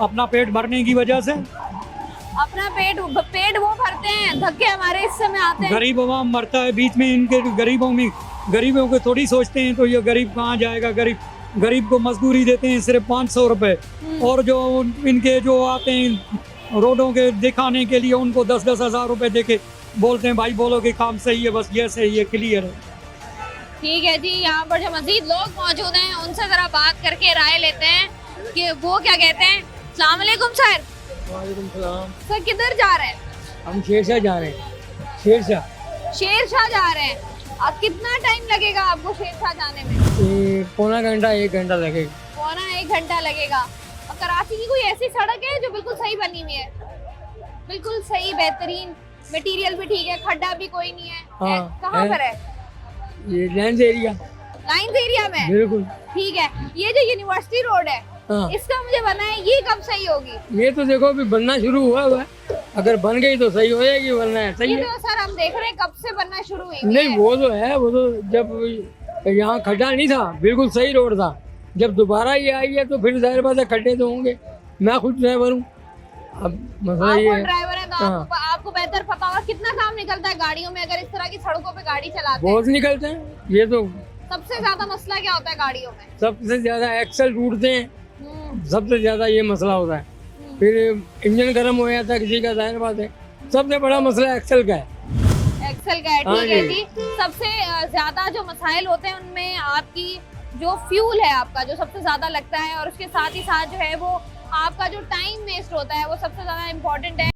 [SPEAKER 3] अपना पेट भरने की वजह से।
[SPEAKER 1] अपना पेट वो भरते हैं, धक्के हमारे हिस्से में आते हैं।
[SPEAKER 3] गरीब आवाम मरता है बीच में, इनके गरीबों को थोड़ी सोचते हैं। तो ये गरीब कहाँ जाएगा? गरीब को मजदूरी देते हैं सिर्फ 500 रुपए, और जो इनके जो आते हैं रोडों के दिखाने के लिए, उनको 10-10 हज़ार रुपए देके बोलते हैं भाई बोलो कि काम सही है, बस ये सही है, क्लियर है।
[SPEAKER 1] ठीक है जी, यहाँ पर जो मजीद लोग मौजूद हैं उनसे जरा बात करके राय लेते हैं कि वो क्या कहते हैं। अस्सलाम वालेकुम सर।
[SPEAKER 3] वालेकुम सलाम।
[SPEAKER 1] सर किधर जा रहे हैं?
[SPEAKER 3] हम शेरशाह जा रहे हैं। शेरशाह
[SPEAKER 1] जा रहे हैं। अब कितना टाइम लगेगा आपको शेरशाह जाने में?
[SPEAKER 3] पौना घंटा 1 घंटा लगेगा।
[SPEAKER 1] पौना 1 घंटा लगेगा। और कराची की कोई ऐसी सड़क है जो बिल्कुल सही बनी हुई है, बिल्कुल सही, बेहतरीन, मटेरियल भी ठीक है, खड्डा भी कोई नहीं है?
[SPEAKER 3] हाँ,
[SPEAKER 1] कहाँ पर है?
[SPEAKER 3] ये लाइन्स
[SPEAKER 1] एरिया में?
[SPEAKER 3] बिल्कुल
[SPEAKER 1] ठीक है। ये जो यूनिवर्सिटी रोड है,
[SPEAKER 3] हाँ।
[SPEAKER 1] इसका मुझे बनना है, ये कब सही होगी?
[SPEAKER 3] ये तो देखो अभी बनना शुरू हुआ है, अगर बन गई तो सही हो जाएगी, वरना ऐसा ही
[SPEAKER 1] ये
[SPEAKER 3] है।
[SPEAKER 1] तो सर हम देख रहे हैं कब से बनना शुरू हुई
[SPEAKER 3] नहीं,
[SPEAKER 1] है।
[SPEAKER 3] वो तो है, वो तो जब यहाँ खड्डा नहीं था, बिल्कुल सही रोड था। जब दोबारा ये आई है तो फिर जाहिर बात है खड्डे तो होंगे। मैं खुद ड्राइवर हूँ, अब मसला ये है।
[SPEAKER 1] ड्राइवर है तो
[SPEAKER 3] हाँ।
[SPEAKER 1] आपको बेहतर पता होगा कितना काम निकलता है गाड़ियों में अगर इस तरह की सड़कों पे गाड़ी चलाते हैं।
[SPEAKER 3] बहुत निकलते हैं। ये तो
[SPEAKER 1] सबसे ज्यादा मसला क्या होता है गाड़ियों में?
[SPEAKER 3] सबसे ज्यादा एक्सल टूटते हैं, सबसे ज्यादा ये मसला होता है। फिर इंजन गर्म हो जाता है किसी का, जाहिर बात है। सबसे बड़ा मसला एक्सल का है।
[SPEAKER 1] एक्सल का है, ठीक है जी। सबसे ज्यादा जो मसाइल होते हैं उनमें आपकी जो फ्यूल है आपका जो सबसे ज्यादा लगता है, और उसके साथ ही साथ जो है वो आपका जो टाइम वेस्ट होता है वो सबसे ज्यादा इम्पोर्टेंट है।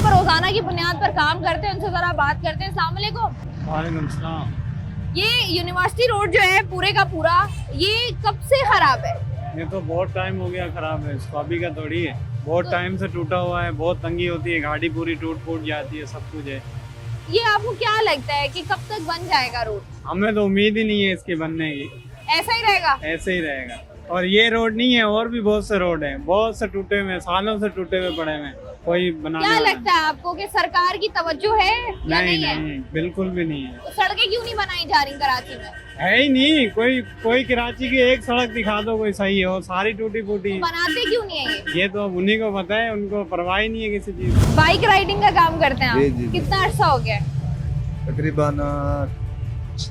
[SPEAKER 1] रोजाना की बुनियाद पर काम करते हैं, उनसे जरा बात करते हैं। अस्सलाम वालेकुम।
[SPEAKER 3] वालेकुम सलाम।
[SPEAKER 1] ये यूनिवर्सिटी रोड जो है पूरे का पूरा, ये कब से खराब है?
[SPEAKER 3] ये तो बहुत टाइम हो गया खराब है, इसको अभी का थोड़ी है, बहुत टाइम से टूटा हुआ है, बहुत तंगी होती है, गाड़ी पूरी टूट फूट जाती है, सब कुछ है।
[SPEAKER 1] ये आपको क्या लगता है कि कब तक बन जाएगा रोड?
[SPEAKER 3] हमें तो उम्मीद ही नहीं है इसके बनने की।
[SPEAKER 1] ऐसा ही रहेगा?
[SPEAKER 3] ऐसे ही रहेगा। और ये रोड नहीं है, और भी बहुत से रोड हैं, बहुत से टूटे हुए, सालों से टूटे हुए पड़े हुए हैं।
[SPEAKER 6] कोई बनाने
[SPEAKER 1] क्या
[SPEAKER 6] वाला
[SPEAKER 1] लगता है आपको कि सरकार की तवज्जो है या
[SPEAKER 6] नहीं,
[SPEAKER 1] नहीं है?
[SPEAKER 6] नहीं, बिल्कुल भी नहीं है।
[SPEAKER 1] तो सड़कें क्यों नहीं बनाई जा रही कराची में?
[SPEAKER 6] है ही नहीं कोई कराची की एक सड़क दिखा दो कोई सही हो, सारी टूटी फूटी।
[SPEAKER 1] बनाते क्यों नहीं है ये?
[SPEAKER 6] ये तो अब उन्हीं को पता है, उनको परवाह ही नहीं है किसी चीज की।
[SPEAKER 1] बाइक राइडिंग का काम करते हैं
[SPEAKER 8] जी,
[SPEAKER 1] आप?
[SPEAKER 8] जी।
[SPEAKER 1] कितना अर्सा हो गया?
[SPEAKER 8] तकरीबन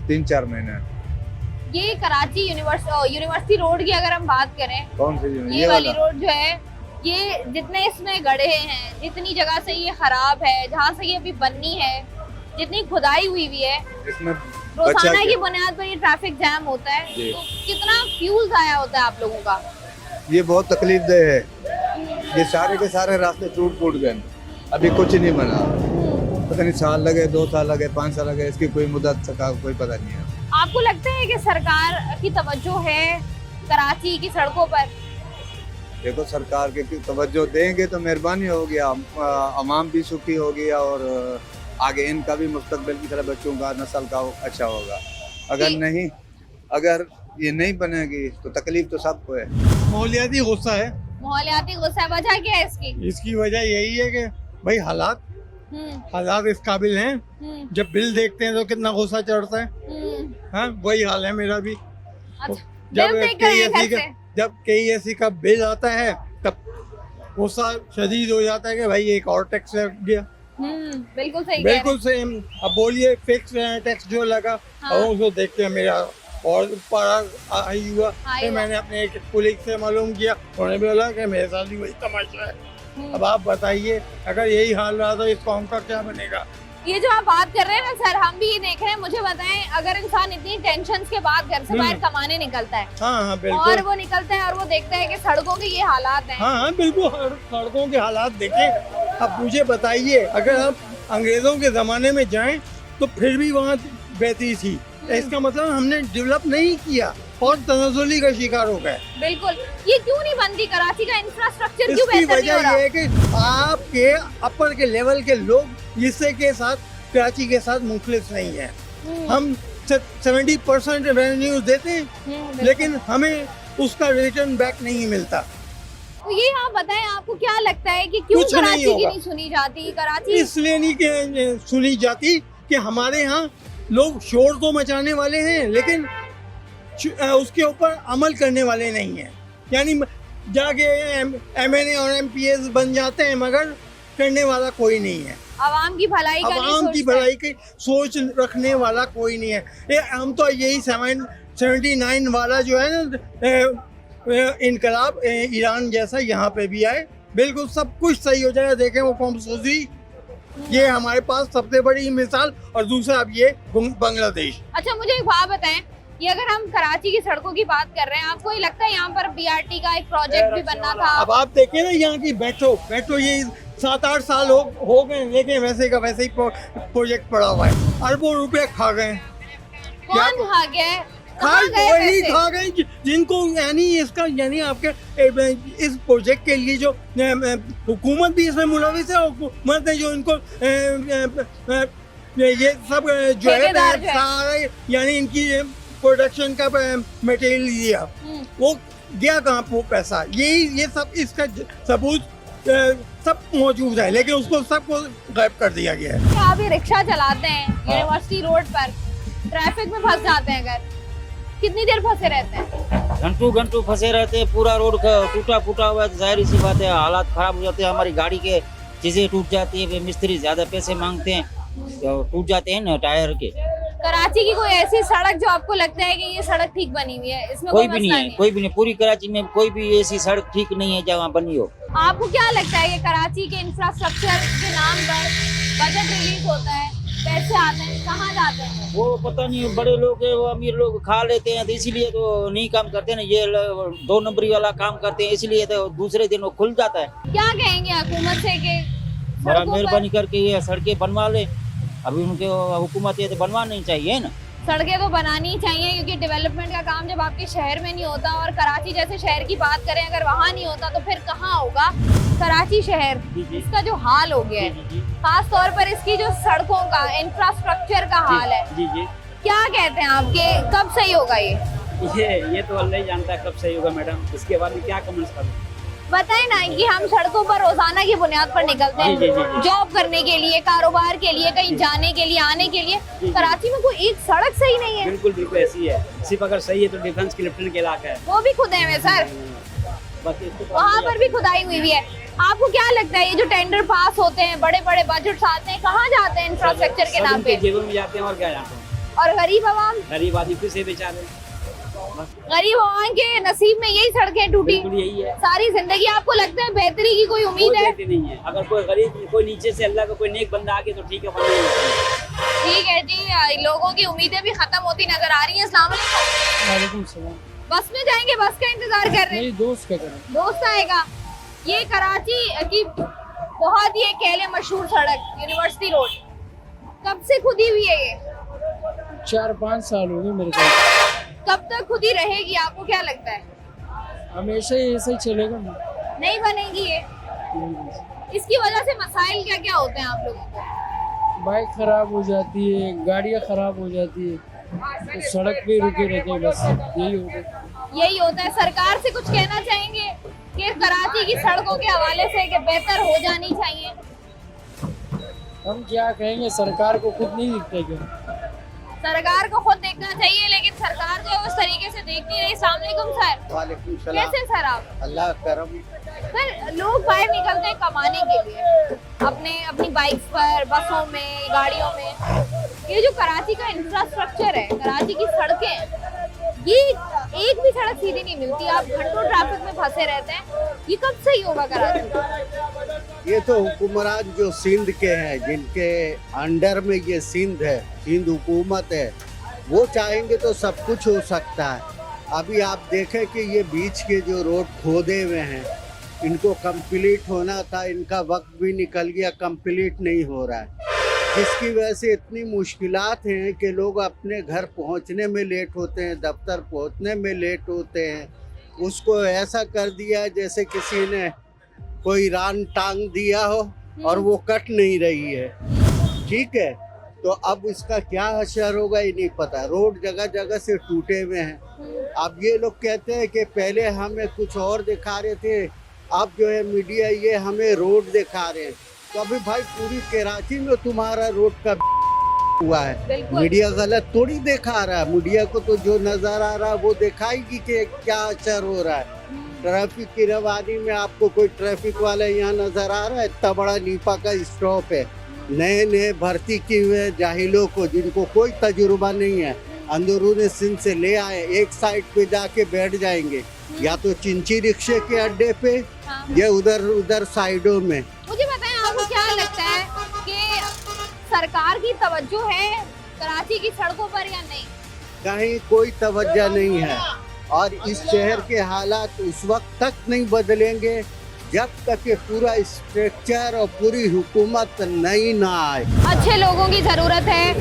[SPEAKER 8] 3-4 महीने।
[SPEAKER 1] ये कराची यूनिवर्सिटी रोड की अगर हम बात करें,
[SPEAKER 8] कौन सी
[SPEAKER 1] ये वाली रोड जो है, ये जितने इसमें गड्ढे हैं, जितनी जगह से ये खराब है, जहाँ से ये अभी बननी है, जितनी खुदाई हुई भी है,
[SPEAKER 8] इसमें
[SPEAKER 1] रोजाना की बुनियाद पर ये ट्रैफिक जैम होता है,
[SPEAKER 8] जी।
[SPEAKER 1] तो कितना फ्यूल जाया होता है आप लोगों का?
[SPEAKER 8] ये बहुत तकलीफदेह है। ये सारे के सारे रास्ते टूट फूट गए, अभी कुछ नहीं बना। पता नहीं साल लगे, 2 साल लगे, 5 साल लगे, इसकी कोई मुद्दत का कोई पता नहीं है।
[SPEAKER 1] आपको लगता है कि सरकार की तवज्जो है कराची की सड़कों पर?
[SPEAKER 8] देखो, सरकार के तवज्जो देंगे तो मेहरबानी होगी, आवाम भी सुखी होगी और आगे इनका भी मुस्तकबिल की तरह बच्चों का नस्ल का अच्छा होगा। अगर ये नहीं बनेगी तो तकलीफ तो सबको है।
[SPEAKER 6] माहौलियाती गुस्सा है।
[SPEAKER 1] माहौलियाती गुस्सा, वजह क्या है इसकी?
[SPEAKER 6] इसकी वजह यही है कि भाई हालात इस काबिल हैं। जब बिल देखते हैं तो कितना गुस्सा चढ़ता है। हाँ, वही हाल है मेरा भी। जब KEC का बिल आता है तब गुस्सा शदीद हो जाता है कि भाई एक और टैक्स लग गया।
[SPEAKER 1] बिल्कुल सही,
[SPEAKER 6] बिल्कुल सेम। अब बोलिए फिक्स टैक्स जो लगा, और उसको देख के मेरा और ऊपर आई हुआ। फिर मैंने अपने एक कुलीग से मालूम किया, उन्होंने बोला कि मेरे साथ भी वही तमाशा है। अब आप बताइए, अगर यही हाल रहा तो इस कौम का क्या बनेगा?
[SPEAKER 1] ये जो आप बात कर रहे हैं ना सर, हम भी ये देख रहे हैं। मुझे बताएं, अगर इंसान इतनी टेंशन के बाद घर से बाहर कमाने निकलता है,
[SPEAKER 6] हाँ, बिल्कुल।
[SPEAKER 1] और वो निकलता है और वो देखता है कि सड़कों के ये हालात हैं।
[SPEAKER 6] हाँ, बिल्कुल, सड़कों के हालात देखें। अब मुझे बताइए, अगर हम अंग्रेजों के जमाने में जाएं तो फिर भी वहाँ बहती थी, इसका मतलब हमने डेवलप नहीं किया और तनाजुली का शिकार हो गए।
[SPEAKER 1] बिल्कुल। ये क्यों नहीं बनती कराची का इंफ्रास्ट्रक्चर? क्यों
[SPEAKER 6] इसकी
[SPEAKER 1] बेहतर नहीं हो
[SPEAKER 6] वजह
[SPEAKER 1] रहा?
[SPEAKER 6] ये है कि आपके अपर के लेवल के लोग इससे के साथ कराची के साथ मुखलिस नहीं है। हम 70% रेवेन्यू देते हैं, लेकिन हमें उसका रिटर्न बैक नहीं मिलता।
[SPEAKER 1] तो ये आप बताएं, आपको क्या लगता है कि क्यों
[SPEAKER 6] कुछ नहीं
[SPEAKER 1] कराची की
[SPEAKER 6] होगा।
[SPEAKER 1] नहीं सुनी जाती? कराची
[SPEAKER 6] इसलिए नहीं सुनी जाती कि हमारे यहाँ लोग शोर तो मचाने वाले हैं, लेकिन उसके ऊपर अमल करने वाले नहीं हैं। यानी जाके MNA और MPS बन जाते हैं, मगर करने वाला कोई नहीं है।
[SPEAKER 1] आवाम की भलाई का नहीं
[SPEAKER 6] आवाम की
[SPEAKER 1] सोचते।
[SPEAKER 6] भलाई की सोच रखने वाला कोई नहीं है। हम तो यही 79 वाला जो है ना इनकलाब ईरान जैसा यहाँ पे भी आए, बिल्कुल सब कुछ सही हो जाएगा। देखें वो कौमसूजी, ये हमारे पास सबसे बड़ी मिसाल, और दूसरा अब ये बांग्लादेश।
[SPEAKER 1] अच्छा, मुझे एक बात बताएं, ये अगर हम कराची की सड़कों की बात कर रहे हैं, आपको ये लगता है यहाँ पर BRT का एक प्रोजेक्ट भी बनना था?
[SPEAKER 6] अब आप देखें ना, यहाँ की बैठो ये 7-8 साल हो गए, लेकिन वैसे का वैसे ही प्रोजेक्ट पड़ा हुआ है। अरबों रुपए खा गए।
[SPEAKER 1] कौन खा गया? कहाँ गए
[SPEAKER 6] वही
[SPEAKER 1] पैसे?
[SPEAKER 6] खा गए जिनको, यानी आपके इस प्रोजेक्ट के लिए जो हुकूमत भी इसमें मुलविस है, और हुकूमत ने जो इनको ये सब जो है सारे, यानी इनकी प्रोडक्शन का मटेरियल दिया, वो गया कहाँ वो पैसा? ये सब इसका सबूत सब मौजूद है, लेकिन उसको सबको गायब कर दिया गया है।
[SPEAKER 1] आप ये रिक्शा चलाते हैं यूनिवर्सिटी रोड पर, ट्रैफिक में फंस जाते हैं, अगर कितनी देर फंसे रहते हैं?
[SPEAKER 12] घंटों फंसे रहते हैं। पूरा रोड टूटा फूटा हुआ है, जाहिर सी बात है हालात खराब हो जाते हैं। हमारी गाड़ी के चीजें टूट जाती है, मिस्त्री ज्यादा पैसे मांगते हैं, तो टूट जाते हैं ना टायर के।
[SPEAKER 1] कराची की कोई ऐसी सड़क जो आपको लगता है कि ये सड़क ठीक बनी हुई है? इसमें
[SPEAKER 12] कोई भी नहीं है, कोई भी नहीं। पूरी कराची में कोई भी ऐसी सड़क ठीक नहीं है जहाँ बनी हो।
[SPEAKER 1] आपको क्या लगता है कि कराची के इंफ्रास्ट्रक्चर के नाम पर बजट रिलीज होता है, पैसे आते हैं, कहाँ जाते हैं?
[SPEAKER 12] वो पता नहीं, बड़े लोग वो अमीर लोग खा लेते हैं, तो इसीलिए तो नहीं काम करते ना। ये 2 नंबरी वाला काम करते हैं, इसलिए तो दूसरे दिन वो खुल जाता है।
[SPEAKER 1] क्या कहेंगे हुकूमत से कि
[SPEAKER 12] बड़ा मेहरबानी करके ये सड़कें बनवा ले। अभी उनके हुकूमत ये तो बनवानी चाहिए ना।
[SPEAKER 1] सड़कें तो बनानी चाहिए, क्योंकि डेवलपमेंट का काम जब आपके शहर में नहीं होता, और कराची जैसे शहर की बात करें, अगर वहाँ नहीं होता तो फिर कहाँ होगा? कराची शहर, इसका जो हाल हो गया है, खास तौर पर इसकी जो सड़कों का इंफ्रास्ट्रक्चर का हाल है, क्या कहते हैं आपके, कब सही होगा ये?
[SPEAKER 13] ये तो अल्लाह ही जानता है कब सही होगा मैडम, इसके बारे में क्या कमेंट्स करूं।
[SPEAKER 1] बताएं ना कि हम सड़कों पर रोजाना की बुनियाद पर निकलते हैं जॉब करने के लिए, कारोबार के लिए, कहीं जाने के लिए, आने के लिए। कराची में कोई एक सड़क सही नहीं है।
[SPEAKER 12] बिल्कुल बिल्कुल ऐसी है, सिर्फ अगर सही है तो डिफेंस क्लिफ्टन के इलाका है,
[SPEAKER 1] वो भी खुदे हुए सर, वहाँ पर भी खुदाई हुई है। आपको क्या लगता है ये जो टेंडर पास होते हैं, बड़े बड़े बजट आते हैं, कहाँ जाते हैं इंफ्रास्ट्रक्चर के नाम पे?
[SPEAKER 12] जेबों में जाते हैं और क्या जाते हैं।
[SPEAKER 1] और गरीब आवाम,
[SPEAKER 12] गरीब आदमी फिर से बेचारे,
[SPEAKER 1] गरीब आवाम के नसीब में यही सड़कें टूटी
[SPEAKER 12] यही है
[SPEAKER 1] सारी जिंदगी। आपको लगता है बेहतरी की कोई उम्मीद है?
[SPEAKER 12] नहीं है। अगर कोई गरीब, कोई नीचे से अल्लाह का कोई नेक बंदा आके तो ठीक है,
[SPEAKER 1] ठीक है जी। लोगों की उम्मीदें भी खत्म होती नजर आ रही हैं। अस्सलाम वालेकुम। बस में जाएंगे, बस का इंतजार कर रहे हैं? दोस्त आएगा। ये कराची की बहुत ही कह लें मशहूर सड़क यूनिवर्सिटी रोड, कब से खुदी हुई है ये?
[SPEAKER 3] 4-5 साल हो गए मेरे को।
[SPEAKER 1] कब तक खुदी रहेगी आपको क्या लगता है?
[SPEAKER 3] हमेशा ही ऐसा ही चलेगा।
[SPEAKER 1] नहीं बनेगी ये? इसकी वजह से मसाइल क्या क्या होते हैं आप लोगों को?
[SPEAKER 3] बाइक खराब हो जाती है, गाड़ियाँ खराब हो जाती है, तो सड़क पे रुके रहते हैं, बस
[SPEAKER 1] यही होता है। सरकार से कुछ कहना चाहेंगे कि कराची की सड़कों के हवाले से कि बेहतर हो जानी चाहिए?
[SPEAKER 3] हम क्या कहेंगे, सरकार को खुद नहीं दिखता क्या?
[SPEAKER 1] सरकार को खुद देखना चाहिए, लेकिन सरकार जो है उस तरीके से देखती नहीं। अस्सलाम वालेकुम सर।
[SPEAKER 2] वालेकुम सलाम।
[SPEAKER 1] कैसे सर आप?
[SPEAKER 2] अल्लाह करम।
[SPEAKER 1] सर लोग बाहर निकलते हैं कमाने के लिए, अपनी बाइक्स पर, बसों में, गाड़ियों में। ये जो कराची का इंफ्रास्ट्रक्चर है, कराची की सड़कें हैं, ये एक भी सड़क सीधी नहीं मिलती। आप घंटों ट्रैफिक में फंसे रहते हैं। ये कब सही होगा कराची?
[SPEAKER 2] ये तो हुक्मरान जो सिंध के हैं, जिनके अंडर में ये सिंध है, सिंध हुकूमत है, वो चाहेंगे तो सब कुछ हो सकता है। अभी आप देखें कि ये बीच के जो रोड खोदे हुए हैं, इनको कंप्लीट होना था, इनका वक्त भी निकल गया, कंप्लीट नहीं हो रहा है, जिसकी वजह से इतनी मुश्किलात हैं कि लोग अपने घर पहुंचने में लेट होते हैं, दफ्तर पहुंचने में लेट होते हैं। उसको ऐसा कर दिया जैसे किसी ने कोई रान टांग दिया हो और वो कट नहीं रही है। ठीक है, तो अब इसका क्या असर होगा ये नहीं पता। रोड जगह जगह से टूटे हुए हैं। अब ये लोग कहते हैं कि पहले हमें कुछ और दिखा रहे थे, अब जो है मीडिया ये हमें रोड दिखा रहे हैं। तो अभी भाई पूरी कराची में तुम्हारा रोड का हुआ है, मीडिया गलत थोड़ी दिखा रहा है। मीडिया को तो जो नजर आ रहा है वो दिखाएगी कि क्या असर हो रहा है। ट्रैफिक की रवानी में आपको कोई ट्रैफिक वाला यहाँ नजर आ रहा है? इतना बड़ा नीपा का स्टॉप है, नए नए भर्ती किए हुए जाहिलों को, जिनको कोई तजुर्बा नहीं है, अंदरूनी सिंध से ले आए, एक साइड पे जाके बैठ जाएंगे, या तो चिंची रिक्शे के अड्डे पे या उधर साइडों में।
[SPEAKER 1] मुझे बताएं, आपको क्या लगता है कि सरकार की तवज्जो है कराची की सड़कों पर या नहीं?
[SPEAKER 2] कहीं कोई तवज्जो नहीं है, और इस शहर के हालात उस वक्त तक नहीं बदलेंगे जब तक ये पूरा स्ट्रक्चर और पूरी हुकूमत नई ना आए।
[SPEAKER 1] अच्छे लोगों की ज़रूरत है।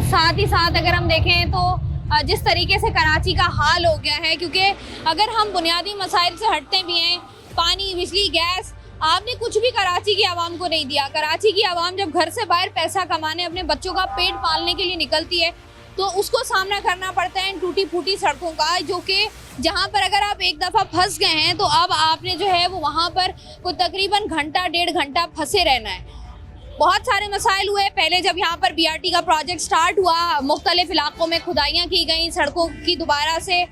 [SPEAKER 1] साथ ही साथ अगर हम देखें तो जिस तरीके से कराची का हाल हो गया है, क्योंकि अगर हम बुनियादी मसाइल से हटते भी हैं, पानी, बिजली, गैस, आपने कुछ भी कराची की आवाम को नहीं दिया। कराची की आवाम जब घर से बाहर पैसा कमाने, अपने बच्चों का पेट पालने के लिए निकलती है, तो उसको सामना करना पड़ता है इन टूटी फूटी सड़कों का, जो कि जहाँ पर अगर आप एक दफ़ा फंस गए हैं तो अब आपने जो है वो वहाँ पर कोई तकरीबन घंटा 1.5 घंटा फंसे रहना है। बहुत सारे मसाइल हुए। पहले जब यहाँ पर BRT का प्रोजेक्ट स्टार्ट हुआ, मुख्तलिफ इलाकों में खुदाइयाँ की गई सड़कों की, दोबारा से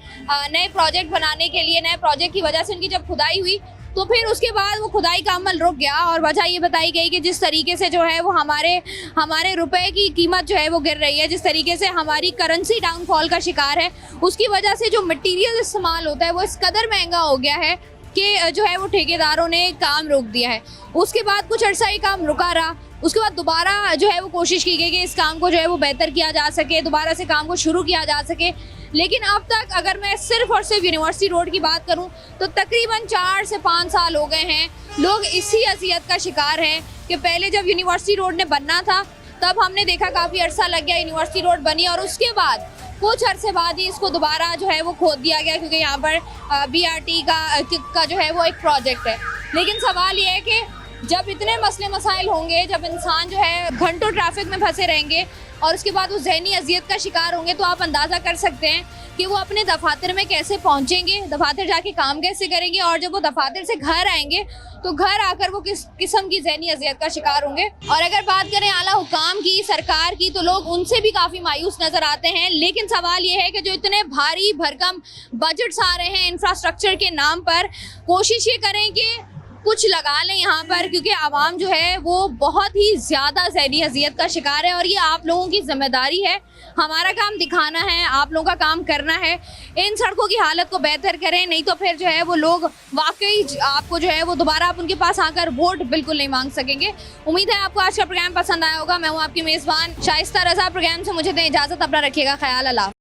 [SPEAKER 1] नए प्रोजेक्ट बनाने के लिए, नए प्रोजेक्ट की वजह से उनकी जब खुदाई हुई तो फिर उसके बाद वो खुदाई का अमल रुक गया। और वजह ये बताई गई कि जिस तरीके से जो है वो हमारे रुपए की कीमत जो है वो गिर रही है, जिस तरीके से हमारी करेंसी डाउनफॉल का शिकार है, उसकी वजह से जो मटेरियल इस्तेमाल होता है वो इस कदर महंगा हो गया है कि जो है वो ठेकेदारों ने काम रोक दिया है। उसके बाद कुछ अर्सा ही काम रुका रहा, उसके बाद दोबारा जो है वो कोशिश की गई कि इस काम को जो है वो बेहतर किया जा सके, दोबारा से काम को शुरू किया जा सके। लेकिन अब तक अगर मैं सिर्फ और सिर्फ यूनिवर्सिटी रोड की बात करूं तो तकरीबन 4 से 5 साल हो गए हैं लोग इसी अजियत का शिकार हैं कि पहले जब यूनिवर्सिटी रोड ने बनना था तब हमने देखा काफ़ी अरसा लग गया, यूनिवर्सिटी रोड बनी और उसके बाद कुछ अरसे बाद ही इसको दोबारा जो है वो खोद दिया गया, क्योंकि यहाँ पर BRT का जो है वो एक प्रोजेक्ट है। लेकिन सवाल ये है कि जब इतने मसले मसाइल होंगे, जब इंसान जो है घंटों ट्रैफिक में फंसे रहेंगे और उसके बाद वो जहनी अजियत का शिकार होंगे, तो आप अंदाज़ा कर सकते हैं कि वो अपने दफातर में कैसे पहुंचेंगे, दफातर जाके काम कैसे करेंगे, और जब वो दफातर से घर आएंगे तो घर आकर वो किस किस्म की ज़हनी अजियत का शिकार होंगे। और अगर बात करें आला हुकाम की, सरकार की, तो लोग उनसे भी काफ़ी मायूस नज़र आते हैं। लेकिन सवाल ये है कि जो इतने भारी भरकम बजट्स आ रहे हैं इंफ्रास्ट्रक्चर के नाम पर, कोशिश ये करें कि कुछ लगा लें यहाँ पर, क्योंकि आवाम जो है वो बहुत ही ज़्यादा ज़हनी अजियत का शिकार है और ये आप लोगों की जिम्मेदारी है। हमारा काम दिखाना है, आप लोगों का काम करना है। इन सड़कों की हालत को बेहतर करें, नहीं तो फिर जो है वो लोग वाकई आपको जो है वो दोबारा आप उनके पास आकर वोट बिल्कुल नहीं मांग सकेंगे। उम्मीद है आपको आज का प्रोग्राम पसंद आया होगा। मैं हूँ आपकी मेज़बान शाइस्ता रज़ा। प्रोग्राम से मुझे दें इजाज़त, अपना रखिएगा ख्याल। अल्लाह।